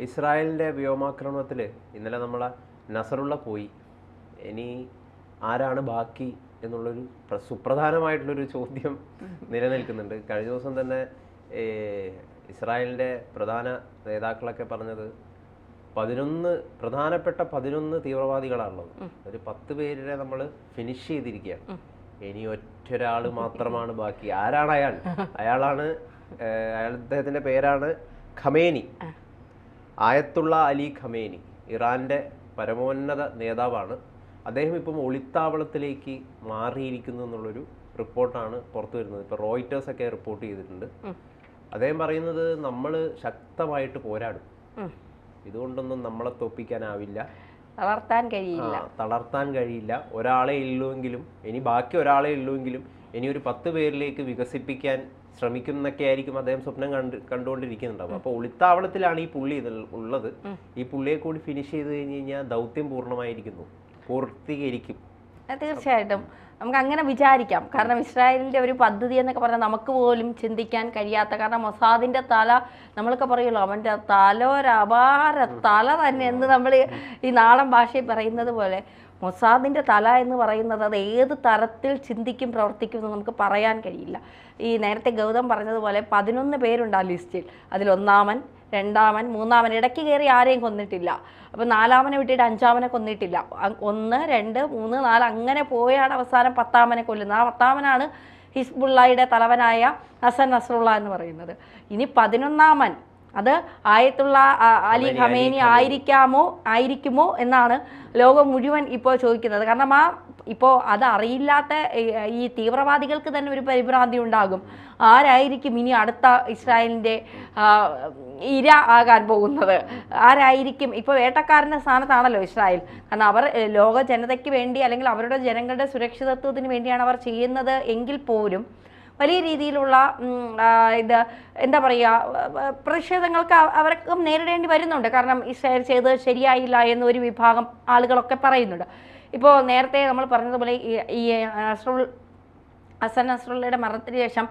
ഇസ്രായേലിൻ്റെ വ്യോമാക്രമണത്തിൽ ഇന്നലെ നമ്മളെ നസറുള്ള പോയി. ഇനി ആരാണ് ബാക്കി എന്നുള്ളൊരു സുപ്രധാനമായിട്ടുള്ളൊരു ചോദ്യം നിലനിൽക്കുന്നുണ്ട്. കഴിഞ്ഞ ദിവസം തന്നെ ഇസ്രായേലിൻ്റെ പ്രധാന നേതാക്കളൊക്കെ പറഞ്ഞത് പ്രധാനപ്പെട്ട 11 തീവ്രവാദികളാണുള്ളത്. ഒരു 10 പേരെ നമ്മൾ ഫിനിഷ് ചെയ്തിരിക്കുകയാണ്. ഇനി ഒറ്റൊരാൾ മാത്രമാണ് ബാക്കി. ആരാണ് അയാൾ? അദ്ദേഹത്തിൻ്റെ പേരാണ് ഖമേനി, ആയത്തുള്ള അലി ഖമേനി. ഇറാൻ്റെ പരമോന്നത നേതാവാണ്. അദ്ദേഹം ഇപ്പം ഒളിത്താവളത്തിലേക്ക് മാറിയിരിക്കുന്നു എന്നുള്ളൊരു റിപ്പോർട്ടാണ് പുറത്തു വരുന്നത്. ഇപ്പോൾ റോയിറ്റേഴ്സൊക്കെ റിപ്പോർട്ട് ചെയ്തിട്ടുണ്ട്. അദ്ദേഹം പറയുന്നത് നമ്മൾ ശക്തമായിട്ട് പോരാടും, ഇതുകൊണ്ടൊന്നും നമ്മളെ തോപ്പിക്കാനാവില്ല, തളർത്താൻ കഴിയില്ല. ഒരാളെ ഉള്ളുവെങ്കിലും, ഇനി ബാക്കി ഒരാളെ ഉള്ളുവെങ്കിലും ഇനി ഒരു 10 പേരിലേക്ക് വികസിപ്പിക്കാൻ ശ്രമിക്കുന്നൊക്കെ ആയിരിക്കും അദ്ദേഹം സ്വപ്നം കണ്ടുകൊണ്ടിരിക്കുന്നുണ്ടാവും. അപ്പോൾ ഒളിത്താവളത്തിലാണ് ഈ പുള്ളി ഉള്ളത്. ഈ പുള്ളിയെ കൂടി ഫിനിഷ് ചെയ്ത് കഴിഞ്ഞ് കഴിഞ്ഞാൽ ദൗത്യം പൂർത്തീകരിക്കും. തീർച്ചയായിട്ടും നമുക്ക് അങ്ങനെ വിചാരിക്കാം. കാരണം ഇസ്രായേലിൻ്റെ ഒരു പദ്ധതി എന്നൊക്കെ പറഞ്ഞാൽ നമുക്ക് പോലും ചിന്തിക്കാൻ കഴിയാത്ത, കാരണം മൊസാദിൻ്റെ തല നമ്മളൊക്കെ പറയുമല്ലോ, അവൻ്റെ തല തന്നെ എന്ന് നമ്മൾ ഈ നാടൻ ഭാഷയിൽ പറയുന്നത് പോലെ മൊസാദിൻ്റെ തല എന്ന് പറയുന്നത് അത് ഏത് തരത്തിൽ ചിന്തിക്കും പ്രവർത്തിക്കും എന്ന് നമുക്ക് പറയാൻ കഴിയില്ല. ഈ നേരത്തെ ഗൗതം പറഞ്ഞതുപോലെ 11 പേരുണ്ട് ആ ലിസ്റ്റിൽ. അതിൽ 1-ാമൻ, 2-ാമൻ, 3-ാമൻ, ഇടയ്ക്ക് കയറി ആരെയും കൊന്നിട്ടില്ല. അപ്പോൾ 4-ാമനെ വിട്ടിട്ട് 5-ാമനെ കൊന്നിട്ടില്ല. 1, 2, 3, 4 അങ്ങനെ പോയാണ് അവസാനം 10-ാമനെ കൊല്ലുന്നത്. ആ 10-ാമനാണ് ഹിസ്ബുള്ളയുടെ തലവനായ ഹസൻ നസ്രുള്ള എന്ന് പറയുന്നത്. ഇനി 11-ാമൻ അത് ആയത്തുള്ള അലി ഖമേനി ആയിരിക്കുമോ എന്നാണ് ലോകം മുഴുവൻ ഇപ്പോൾ ചോദിക്കുന്നത്. കാരണം ഇപ്പോൾ അതറിയില്ലാത്ത ഈ തീവ്രവാദികൾക്ക് തന്നെ ഒരു പരിഭ്രാന്തി ഉണ്ടാകും. ആരായിരിക്കും ഇനി അടുത്ത ഇസ്രായേലിൻ്റെ ഇര ആകാൻ പോകുന്നത്? ആരായിരിക്കും? ഇപ്പോൾ വേട്ടക്കാരൻ്റെ സ്ഥാനത്താണല്ലോ ഇസ്രായേൽ. കാരണം അവർ ലോക ജനതയ്ക്ക് വേണ്ടി അല്ലെങ്കിൽ അവരുടെ ജനങ്ങളുടെ സുരക്ഷിതത്വത്തിന് വേണ്ടിയാണ് അവർ ചെയ്യുന്നത് എങ്കിൽ പോലും വലിയ രീതിയിലുള്ള എന്താ പറയുക, പ്രതിഷേധങ്ങൾക്ക് അവർക്കും നേരിടേണ്ടി വരുന്നുണ്ട്. കാരണം ഇസ്രായേൽ ചെയ്തത് ശരിയായില്ല എന്ന് ഒരു വിഭാഗം ആളുകളൊക്കെ പറയുന്നുണ്ട്. ഇപ്പോൾ നേരത്തെ നമ്മൾ പറഞ്ഞതുപോലെ ഈ ഹസൻ നസ്രുള്ളയുടെ മരണത്തിന് ശേഷം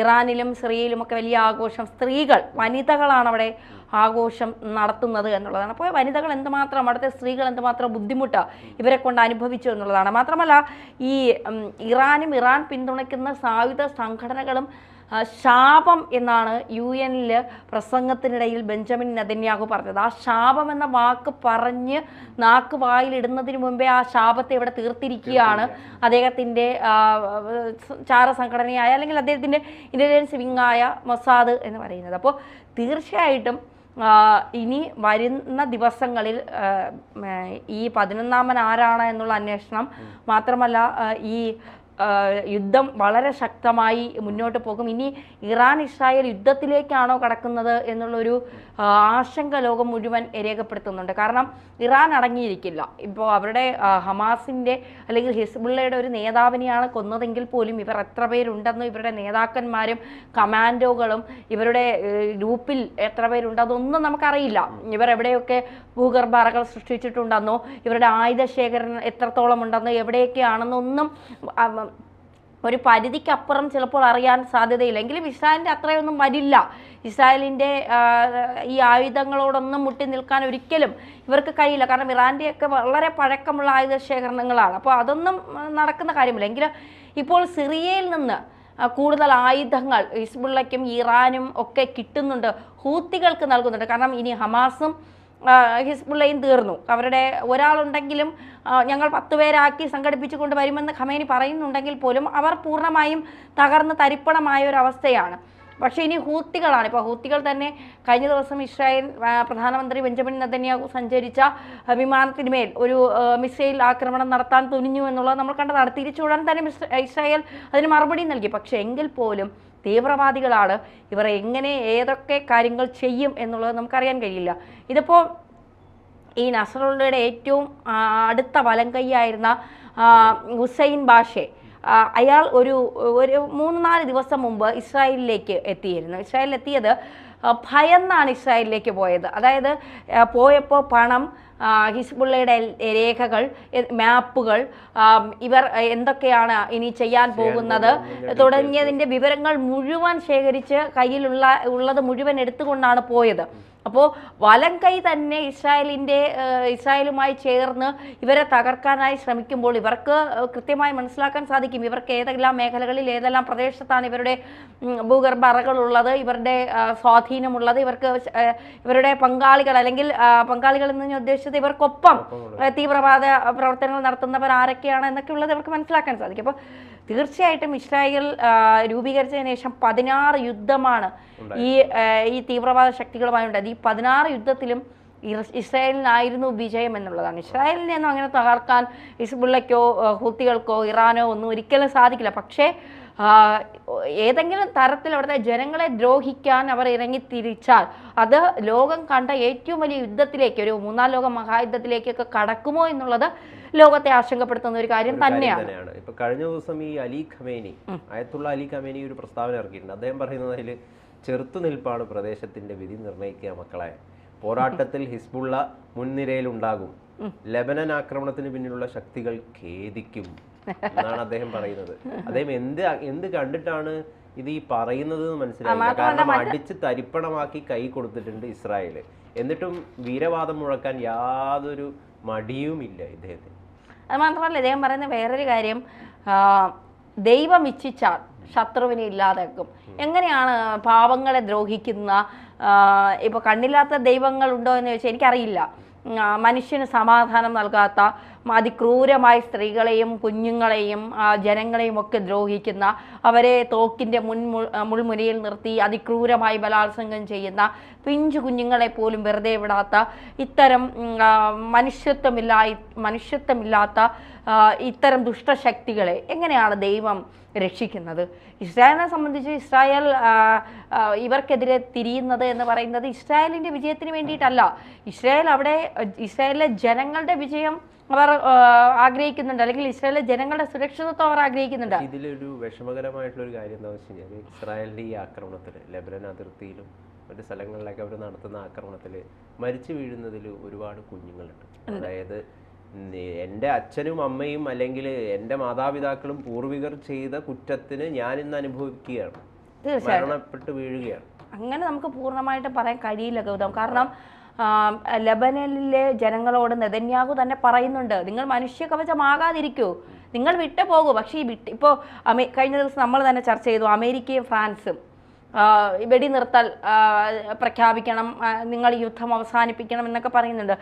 ഇറാനിലും സിറിയയിലുമൊക്കെ വലിയ ആഘോഷം, വനിതകളാണ് അവിടെ ആഘോഷം നടത്തുന്നത് എന്നുള്ളതാണ്. അപ്പോൾ വനിതകൾ എന്തുമാത്രം, അവിടുത്തെ സ്ത്രീകൾ എന്തുമാത്രം ബുദ്ധിമുട്ട് ഇവരെ കൊണ്ട് അനുഭവിച്ചു എന്നുള്ളതാണ്. മാത്രമല്ല ഈ ഇറാൻ പിന്തുണയ്ക്കുന്ന സായുധ സംഘടനകളും ശാപം എന്നാണ് UN പ്രസംഗത്തിനിടയിൽ ബെഞ്ചമിൻ നെതന്യാഹു പറഞ്ഞത്. ആ ശാപം എന്ന വാക്ക് പറഞ്ഞ് നാക്ക് വായിലിടുന്നതിന് മുമ്പേ ആ ശാപത്തെ ഇവിടെ തീർത്തിരിക്കുകയാണ് അദ്ദേഹത്തിൻ്റെ ചാരസംഘടനയായ അല്ലെങ്കിൽ അദ്ദേഹത്തിൻ്റെ ഇൻ്റലിജൻസ് വിങ്ങായ മൊസാദ് എന്ന് പറയുന്നത്. അപ്പോൾ തീർച്ചയായിട്ടും ഇനി വരുന്ന ദിവസങ്ങളിൽ ഈ 11-ാമൻ ആരാണ് എന്നുള്ള അന്വേഷണം, മാത്രമല്ല ഈ യുദ്ധം വളരെ ശക്തമായി മുന്നോട്ട് പോകും. ഇനി ഇറാൻ ഇസ്രായേൽ യുദ്ധത്തിലേക്കാണോ കടക്കുന്നത് എന്നുള്ളൊരു ആശങ്ക ലോകം മുഴുവൻ രേഖപ്പെടുത്തുന്നുണ്ട്. കാരണം ഇറാൻ അടങ്ങിയിരിക്കില്ല. ഇപ്പോൾ അവരുടെ ഹമാസിൻ്റെ അല്ലെങ്കിൽ ഹിസ്ബുള്ളയുടെ ഒരു നേതാവിനെയാണ് കൊന്നതെങ്കിൽ പോലും ഇവർ എത്ര പേരുണ്ടെന്നും ഇവരുടെ നേതാക്കന്മാരും കമാൻഡോകളും ഇവരുടെ ഗ്രൂപ്പിൽ എത്ര പേരുണ്ട് അതൊന്നും നമുക്കറിയില്ല. ഇവർ എവിടെയൊക്കെ ഭൂഗർഭ അറകൾ സൃഷ്ടിച്ചിട്ടുണ്ടെന്നോ ഇവരുടെ ആയുധശേഖരണം എത്രത്തോളം ഉണ്ടെന്നോ എവിടെയൊക്കെയാണെന്നൊന്നും ഒരു പരിധിക്കപ്പുറം ചിലപ്പോൾ അറിയാൻ സാധ്യതയില്ല. എങ്കിലും ഇസ്രായേലിൻ്റെ അത്രയൊന്നും വരില്ല. ഇസ്രായേലിൻ്റെ ഈ ആയുധങ്ങളോടൊന്നും മുട്ടി നിൽക്കാൻ ഒരിക്കലും ഇവർക്ക് കഴിയില്ല. കാരണം ഇറാൻ്റെയൊക്കെ വളരെ പഴക്കമുള്ള ആയുധ ശേഖരണങ്ങളാണ്. അപ്പോൾ അതൊന്നും നടക്കുന്ന കാര്യമില്ല. എങ്കിലും ഇപ്പോൾ സിറിയയിൽ നിന്ന് കൂടുതൽ ആയുധങ്ങൾ ഹിസ്ബുള്ളയ്ക്കും ഇറാനും ഒക്കെ കിട്ടുന്നുണ്ട്, ഹൂത്തികൾക്ക് നൽകുന്നുണ്ട്. കാരണം ഇനി ഹമാസും ഹിസ്ബുള്ളയും തീർന്നു. അവരുടെ ഒരാളുണ്ടെങ്കിലും ഞങ്ങൾ 10 പേരാക്കി സംഘടിപ്പിച്ചു കൊണ്ട് വരുമെന്ന് ഖമേനി പറയുന്നുണ്ടെങ്കിൽ പോലും അവർ പൂർണ്ണമായും തകർന്ന് തരിപ്പണമായ ഒരു അവസ്ഥയാണ്. പക്ഷേ ഇനി ഹൂത്തികളാണ്. ഇപ്പോൾ ഹൂത്തികൾ തന്നെ കഴിഞ്ഞ ദിവസം ഇസ്രായേൽ പ്രധാനമന്ത്രി ബെഞ്ചമിൻ നെതന്യാഹു സഞ്ചരിച്ച വിമാനത്തിന്മേൽ ഒരു മിസൈൽ ആക്രമണം നടത്താൻ തുനിഞ്ഞു എന്നുള്ളത് നമ്മൾ കണ്ടതാണ്. തിരിച്ചുവിടാൻ തന്നെ ഇസ്രായേൽ അതിന് മറുപടി നൽകി. പക്ഷേ എങ്കിൽ പോലും തീവ്രവാദികളാണ്, ഇവർ എങ്ങനെ ഏതൊക്കെ കാര്യങ്ങൾ ചെയ്യും എന്നുള്ളത് നമുക്കറിയാൻ കഴിയില്ല. ഇതിപ്പോൾ ഈ നസറുള്ളയുടെ ഏറ്റവും അടുത്ത വലം കൈയായിരുന്ന ഹുസൈൻ ബാഷെ, അയാൾ ഒരു 3-4 ദിവസം മുമ്പ് ഇസ്രായേലിലേക്ക് എത്തിയിരുന്നു. ഇസ്രായേലിലെത്തിയത് ഭയന്നാണ് ഇസ്രായേലിലേക്ക് പോയത്. അതായത് പോയപ്പോൾ പണം ഹിസ്ബുള്ളയുടെ രേഖകൾ, മാപ്പുകൾ, ഇവർ എന്തൊക്കെയാണ് ഇനി ചെയ്യാൻ പോകുന്നത് തുടങ്ങിയതിൻ്റെ വിവരങ്ങൾ മുഴുവൻ ശേഖരിച്ച് ഉള്ളത് മുഴുവൻ എടുത്തുകൊണ്ടാണ് പോയത്. അപ്പോൾ വലം കൈ തന്നെ ഇസ്രായേലുമായി ചേർന്ന് ഇവരെ തകർക്കാനായി ശ്രമിക്കുമ്പോൾ ഇവർക്ക് കൃത്യമായി മനസ്സിലാക്കാൻ സാധിക്കും ഇവർക്ക് ഏതെല്ലാം മേഖലകളിൽ ഏതെല്ലാം പ്രദേശത്താണ് ഇവരുടെ ഭൂഗർഭ അറകളുള്ളത്, ഇവരുടെ സ്വാധീനമുള്ളത്, ഇവരുടെ പങ്കാളികൾ അല്ലെങ്കിൽ പങ്കാളികൾ എന്ന് ഞാൻ ഉദ്ദേശിച്ചത് ഇവർക്കൊപ്പം തീവ്രവാദ പ്രവർത്തനങ്ങൾ നടത്തുന്നവർ ആരൊക്കെയാണ് എന്നൊക്കെ ഉള്ളത് ഇവർക്ക് മനസ്സിലാക്കാൻ സാധിക്കും. അപ്പോൾ തീർച്ചയായിട്ടും ഇസ്രായേൽ രൂപീകരിച്ചതിന് ശേഷം 16 യുദ്ധമാണ് ഈ തീവ്രവാദ ശക്തികളുമായി ഉണ്ടായത്. ഈ 16 യുദ്ധത്തിലും ഇസ്രായേലിനായിരുന്നു വിജയം എന്നുള്ളതാണ്. ഇസ്രായേലിനെയൊന്നും അങ്ങനെ തകർക്കാൻ ഹിസ്ബുള്ളയ്ക്കോ ഹൂത്തികൾക്കോ ഇറാനോ ഒന്നും ഒരിക്കലും സാധിക്കില്ല. പക്ഷേ ഏതെങ്കിലും തരത്തിൽ അവിടുത്തെ ജനങ്ങളെ ദ്രോഹിക്കാൻ അവർ ഇറങ്ങിത്തിരിച്ചാൽ അത് ലോകം കണ്ട ഏറ്റവും വലിയ യുദ്ധത്തിലേക്ക്, ഒരു 3-ാം ലോക മഹായുദ്ധത്തിലേക്കൊക്കെ കടക്കുമോ എന്നുള്ളത് ലോകത്തെ ആശങ്കപ്പെടുത്തുന്ന ഒരു കാര്യം തന്നെയാണ്. ഇപ്പൊ കഴിഞ്ഞ ദിവസം ഈ ആയത്തുള്ള അലി ഖമേനി ഒരു പ്രസ്താവന ഇറക്കിയിട്ടുണ്ട്. അദ്ദേഹം പറയുന്നത് അതിൽ ചെറുത്തുനിൽപ്പാണ് പ്രദേശത്തിന്റെ വിധി നിർണ്ണയിക്കുക മക്കളെ, പോരാട്ടത്തിൽ ഹിസ്ബുള്ള മുൻനിരയിലുണ്ടാകും, ലെബനൻ ആക്രമണത്തിന് പിന്നിലുള്ള ശക്തികൾ ഖേദിക്കും എന്നാണ് അദ്ദേഹം പറയുന്നത്. അദ്ദേഹം എന്ത് കണ്ടിട്ടാണ് ഇത് ഈ പറയുന്നത് മനസ്സിലായില്ല. കാരണം അടിച്ച് തരിപ്പണമാക്കി കൈ കൊടുത്തിട്ടുണ്ട് ഇസ്രായേൽ. എന്നിട്ടും വീരവാദം മുഴക്കാൻ യാതൊരു മടിയുമില്ല ഇദ്ദേഹത്തിന്. അത് മാത്രമല്ല ഇദ്ദേഹം പറയുന്ന വേറൊരു കാര്യം, ദൈവം ഇച്ഛിച്ചാൽ ശത്രുവിനെ ഇല്ലാതാക്കും. എങ്ങനെയാണ് പാവങ്ങളെ ദ്രോഹിക്കുന്ന, ഇപ്പോൾ കണ്ണില്ലാത്ത ദൈവങ്ങളുണ്ടോ എന്ന് ചോദിച്ചാൽ എനിക്കറിയില്ല. മനുഷ്യന് സമാധാനം നൽകാത്ത, അതിക്രൂരമായി സ്ത്രീകളെയും കുഞ്ഞുങ്ങളെയും ജനങ്ങളെയും ഒക്കെ ദ്രോഹിക്കുന്ന, അവരെ തോക്കിൻ്റെ മുൾമുനയിൽ നിർത്തി അതിക്രൂരമായി ബലാത്സംഗം ചെയ്യുന്ന, പിഞ്ചു കുഞ്ഞുങ്ങളെ പോലും വെറുതെ വിടാത്ത ഇത്തരം മനുഷ്യത്വമില്ലാത്ത ഇത്തരം ദുഷ്ടശക്തികളെ എങ്ങനെയാണ് ദൈവം രക്ഷിക്കുന്നത്? ഇസ്രായേലിനെ സംബന്ധിച്ച് ഇസ്രായേൽ ഇവർക്കെതിരെ തിരിയുന്നത് എന്ന് പറയുന്നത് ഇസ്രായേലിൻ്റെ വിജയത്തിന് വേണ്ടിയിട്ടല്ല. ഇസ്രായേലിലെ ജനങ്ങളുടെ വിജയം അവർ ആഗ്രഹിക്കുന്നുണ്ട്, അല്ലെങ്കിൽ ഇസ്രായേലിലെ ജനങ്ങളുടെ സുരക്ഷിതത്വം അവർ ആഗ്രഹിക്കുന്നുണ്ട്. ഇതിലൊരു വിഷമകരമായിട്ടുള്ള ഒരു കാര്യം എന്താണെന്ന് വെച്ച് കഴിഞ്ഞാൽ ഇസ്രായേലിൻ്റെ ഈ ആക്രമണത്തിൽ ലെബനൻ അതിർത്തിയിലും മറ്റു സ്ഥലങ്ങളിലൊക്കെ അവർ നടത്തുന്ന ആക്രമണത്തിൽ മരിച്ചു വീഴുന്നതിൽ ഒരുപാട് കുഞ്ഞുങ്ങളുണ്ട്. അതായത് എൻ്റെ അച്ഛനും അമ്മയും അല്ലെങ്കിൽ എൻ്റെ മാതാപിതാക്കളും പൂർവികർ ചെയ്ത കുറ്റത്തിന് ഞാൻ ഇന്ന് അനുഭവിക്കുകയാണ്, മരണപ്പെട്ട് വീഴുകയാണ്. അങ്ങനെ നമുക്ക് പൂർണ്ണമായിട്ട് പറയാൻ കഴിയില്ല ഗൗതം. കാരണം ലെബനനിലെ ജനങ്ങളോട് നെതന്യാഹു തന്നെ പറയുന്നുണ്ട്, നിങ്ങൾ മനുഷ്യ കവചമാകാതിരിക്കൂ, നിങ്ങൾ വിട്ടു പോകൂ. പക്ഷേ ഇപ്പോൾ കഴിഞ്ഞ ദിവസം നമ്മൾ തന്നെ ചർച്ച ചെയ്തു, അമേരിക്കയും ഫ്രാൻസും വെടിനിർത്തൽ പ്രഖ്യാപിക്കണം, നിങ്ങൾ യുദ്ധം അവസാനിപ്പിക്കണം എന്നൊക്കെ പറയുന്നുണ്ട്.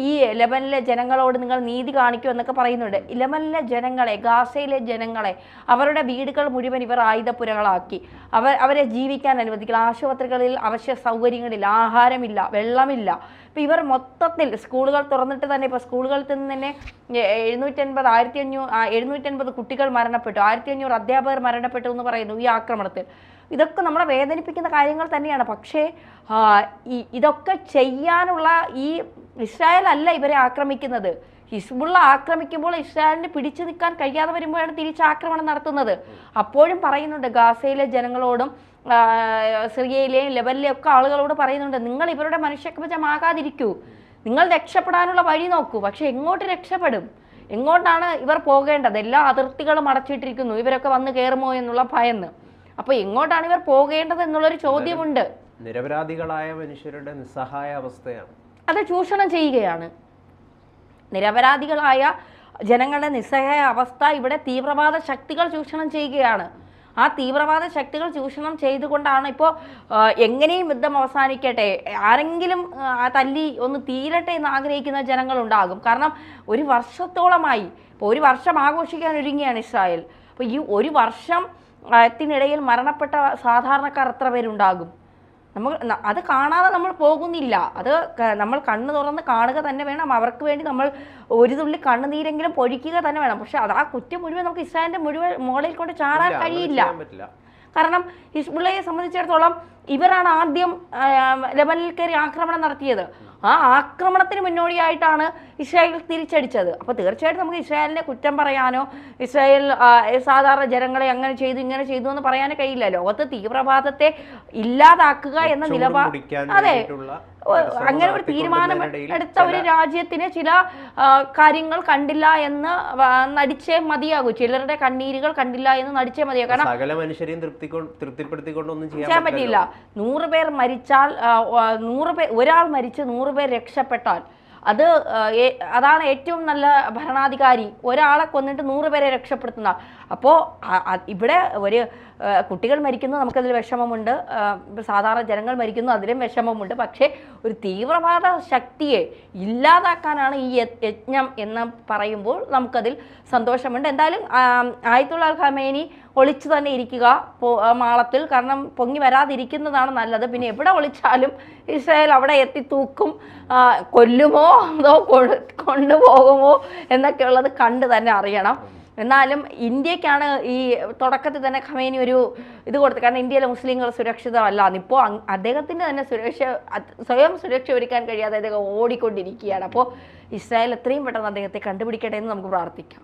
ഈ ലെബനിലെ ജനങ്ങളോട് നിങ്ങൾ നീതി കാണിക്കൂ എന്നൊക്കെ പറയുന്നുണ്ട്. ലെബനിലെ ജനങ്ങളെ, ഗാസയിലെ ജനങ്ങളെ, അവരുടെ വീടുകൾ മുഴുവൻ ഇവർ ആയുധപ്പുരകളാക്കി, അവരെ ജീവിക്കാൻ അനുവദിക്കില്ല. ആശുപത്രികളിൽ അവശ്യ സൗകര്യങ്ങളില്ല, ആഹാരമില്ല, വെള്ളമില്ല. ഇപ്പോൾ ഇവർ മൊത്തത്തിൽ സ്കൂളുകൾ തുറന്നിട്ട് തന്നെ, ഇപ്പോൾ സ്കൂളുകളിൽ നിന്ന് തന്നെ 750 കുട്ടികൾ മരണപ്പെട്ടു, 1500 അധ്യാപകർ മരണപ്പെട്ടു എന്ന് പറയുന്നു ഈ ആക്രമണത്തിൽ. ഇതൊക്കെ നമ്മളെ വേദനിപ്പിക്കുന്ന കാര്യങ്ങൾ തന്നെയാണ്. പക്ഷേ ഇതൊക്കെ ചെയ്യാനുള്ള ഈ ഇസ്രായേൽ അല്ല ഇവരെ ആക്രമിക്കുന്നത്. ഹിസ്ബുള്ള ആക്രമിക്കുമ്പോൾ ഇസ്രായേലിന് പിടിച്ചു നിൽക്കാൻ കഴിയാതെ വരുമ്പോഴാണ് തിരിച്ചാക്രമണം നടത്തുന്നത്. അപ്പോഴും പറയുന്നുണ്ട് ഗാസയിലെ ജനങ്ങളോടും സിറിയയിലെയും ലെബനിലെയും ഒക്കെ ആളുകളോട് പറയുന്നുണ്ട്, നിങ്ങൾ ഇവരുടെ മനുഷ്യകവചമാകാതിരിക്കൂ, നിങ്ങൾ രക്ഷപ്പെടാനുള്ള വഴി നോക്കൂ. പക്ഷെ എങ്ങോട്ട് രക്ഷപ്പെടും? എങ്ങോട്ടാണ് ഇവർ പോകേണ്ടത്? എല്ലാ അതിർത്തികളും അടച്ചിട്ടിരിക്കുന്നു, ഇവരൊക്കെ വന്ന് കയറുമോ എന്നുള്ള ഭയന്ന്. അപ്പോൾ എങ്ങോട്ടാണ് ഇവർ പോകേണ്ടത് എന്നുള്ളൊരു ചോദ്യമുണ്ട്. നിരപരാധികളായ മനുഷ്യരുടെ നിസ്സഹായ അവസ്ഥയാണ്, അത് ചൂഷണം ചെയ്യുകയാണ്. നിരപരാധികളായ ജനങ്ങളുടെ നിസ്സഹായ അവസ്ഥ ഇവിടെ തീവ്രവാദ ശക്തികൾ ചൂഷണം ചെയ്യുകയാണ്. ആ തീവ്രവാദ ശക്തികൾ ചൂഷണം ചെയ്തുകൊണ്ടാണ് ഇപ്പോൾ എങ്ങനെയും യുദ്ധം അവസാനിക്കട്ടെ, ആരെങ്കിലും തല്ലി ഒന്ന് തീരട്ടെ എന്ന് ആഗ്രഹിക്കുന്ന ജനങ്ങളുണ്ടാകും. കാരണം ഒരു വർഷത്തോളമായി, ഇപ്പോൾ ഒരു വർഷം ആഘോഷിക്കാൻ ഒരുങ്ങിയാണ് ഇസ്രായേൽ. അപ്പോൾ ഈ ഒരു വർഷത്തിനിടയിൽ മരണപ്പെട്ട സാധാരണക്കാർ എത്ര പേരുണ്ടാകും? അത് കാണാതെ നമ്മൾ പോകുന്നില്ല. അത് നമ്മൾ കണ്ണ് തുറന്ന് കാണുക തന്നെ വേണം. അവർക്ക് വേണ്ടി നമ്മൾ ഒരു തുള്ളി കണ്ണുനീരെങ്കിലും പൊഴിക്കുക തന്നെ വേണം. പക്ഷെ അത് ആ കുറ്റം മുഴുവൻ നമുക്ക് ഇസ്രായേലിന്റെ മുകളിൽ കൊണ്ട് ചാടാൻ കഴിയില്ല. കാരണം ഹിസ്ബുള്ളയെ സംബന്ധിച്ചിടത്തോളം ഇവരാണ് ആദ്യം ലെബനിൽ കയറി ആക്രമണം നടത്തിയത്. ആ ആക്രമണത്തിന് മുന്നോടിയായിട്ടാണ് ഇസ്രായേൽ തിരിച്ചടിച്ചത്. അപ്പോൾ തീർച്ചയായിട്ടും നമുക്ക് ഇസ്രായേലിനെ കുറ്റം പറയാനോ ഇസ്രായേൽ സാധാരണ ജനങ്ങളെ അങ്ങനെ ചെയ്തു ഇങ്ങനെ ചെയ്തു എന്ന് പറയാനോ കഴിയില്ല. ലോകത്ത് തീവ്രവാദത്തെ ഇല്ലാതാക്കുക എന്ന നിലപാട്, അതെ, അങ്ങനെ ഒരു തീരുമാനം എടുത്ത ഒരു രാജ്യത്തിന് ചില കാര്യങ്ങൾ കണ്ടില്ല എന്ന് നടിച്ചേ മതിയാകൂ. ചിലരുടെ കണ്ണീരുകൾ കണ്ടില്ല എന്ന് നടിച്ചേ മതിയാകും. കാരണം സകല മനുഷ്യരെയും തൃപ്തിപ്പെടുത്തിക്കൊണ്ടൊന്നും ചെയ്യാൻ പറ്റില്ല. 100 പേർ മരിച്ചാൽ, 100 പേർ, ഒരാൾ മരിച്ച് 100 പേർ രക്ഷപ്പെട്ടാൽ അതാണ് ഏറ്റവും നല്ല ഭരണാധികാരി. ഒരാളെ കൊന്നിട്ട് 100 പേരെ രക്ഷപ്പെടുത്തുന്ന. അപ്പോൾ ഇവിടെ ഒരു കുട്ടികൾ മരിക്കുന്നു, നമുക്കതിൽ വിഷമമുണ്ട്. സാധാരണ ജനങ്ങൾ മരിക്കുന്നു, അതിലും വിഷമമുണ്ട്. പക്ഷേ ഒരു തീവ്രവാദ ശക്തിയെ ഇല്ലാതാക്കാനാണ് ഈ യജ്ഞം എന്ന് പറയുമ്പോൾ നമുക്കതിൽ സന്തോഷമുണ്ട്. എന്തായാലും ആയത്തുള്ള ഖമേനി ഒളിച്ചു തന്നെ ഇരിക്കുക മാളത്തിൽ. കാരണം പൊങ്ങി വരാതിരിക്കുന്നതാണ് നല്ലത്. പിന്നെ എവിടെ ഒളിച്ചാലും ഇസ്രായേൽ അവിടെ എത്തി തൂക്കും, കൊല്ലുമോ അതോ കൊണ്ടുപോകുമോ എന്നൊക്കെയുള്ളത് കണ്ട് തന്നെ അറിയണം. എന്നാലും ഇന്ത്യക്കാണ് ഈ തുടക്കത്തിൽ തന്നെ ഖമേനി ഒരു ഇത് കൊടുത്തത്. കാരണം ഇന്ത്യയിലെ മുസ്ലിങ്ങൾ സുരക്ഷിതമല്ല. ഇപ്പോൾ അദ്ദേഹത്തിൻ്റെ തന്നെ സ്വയം സുരക്ഷ ഒരുക്കാൻ കഴിയാതെ അദ്ദേഹം ഓടിക്കൊണ്ടിരിക്കുകയാണ്. അപ്പോൾ ഇസ്രായേൽ എത്രയും പെട്ടെന്ന് അദ്ദേഹത്തെ കണ്ടുപിടിക്കട്ടെ എന്ന് നമുക്ക് പ്രാർത്ഥിക്കാം.